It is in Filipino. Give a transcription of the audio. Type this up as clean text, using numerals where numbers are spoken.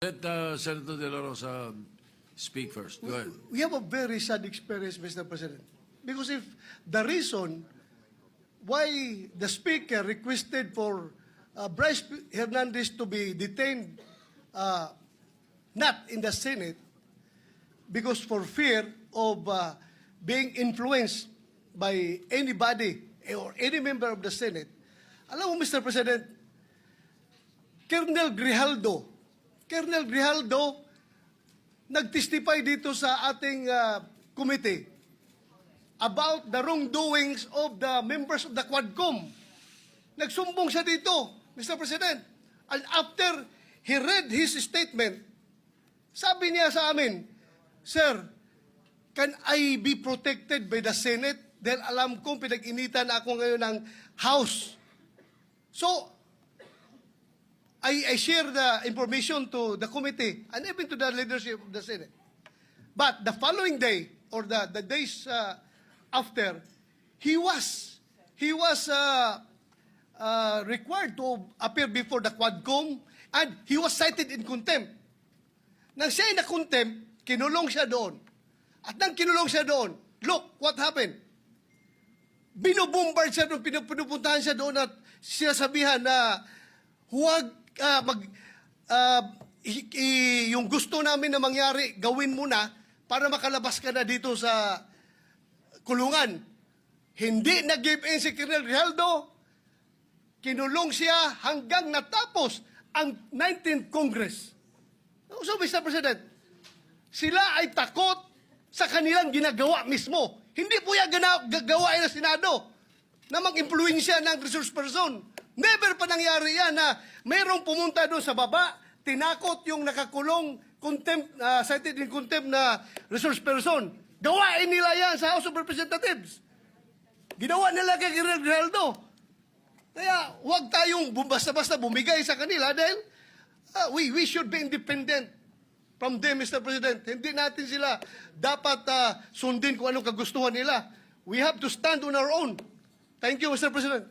Let Senator De La Rosa speak first. Go ahead. We have a very sad experience, Mr. President. Because if the reason why the Speaker requested for Bryce Hernandez to be detained not in the Senate, because for fear of being influenced by anybody or any member of the Senate, alam mo, Mr. President, Colonel Grijaldo nag-testify dito sa ating committee about the wrongdoings of the members of the Quadcom. Nagsumbong siya dito, Mr. President. And after he read his statement, sabi niya sa amin, Sir, can I be protected by the Senate? Dahil alam kong pinag-initan ako ngayon ng House. So, I share the information to the committee and even to the leadership of the Senate. But the following day, or the days after, he was required to appear before the Quadcom and he was cited in contempt. Nang siya ay na-contempt, kinulong siya doon. At nang kinulong siya doon, look what happened. Binubombard siya doon, pinupuntahan siya doon at sinasabihan na huwag yung gusto namin na mangyari, gawin mo na para makalabas ka na dito sa kulungan. Hindi nag-give in si Colonel Grijaldo. Kinulong siya hanggang natapos ang 19th Congress. So, Mr. President, sila ay takot sa kanilang ginagawa mismo. Hindi po yan gagawain ng Senado na mag-impluensya ng resource person. Never pa nangyari yan na mayroong pumunta doon sa baba, tinakot yung nakakulong contempt, cited in contempt na resource person. Gawain nila yan sa House of Representatives. Ginawa nila kay Colonel Grijaldo. Kaya huwag tayong basta-basta bumigay sa kanila dahil we should be independent from them, Mr. President. Hindi natin sila dapat sundin kung anong kagustuhan nila. We have to stand on our own. Thank you, Mr. President.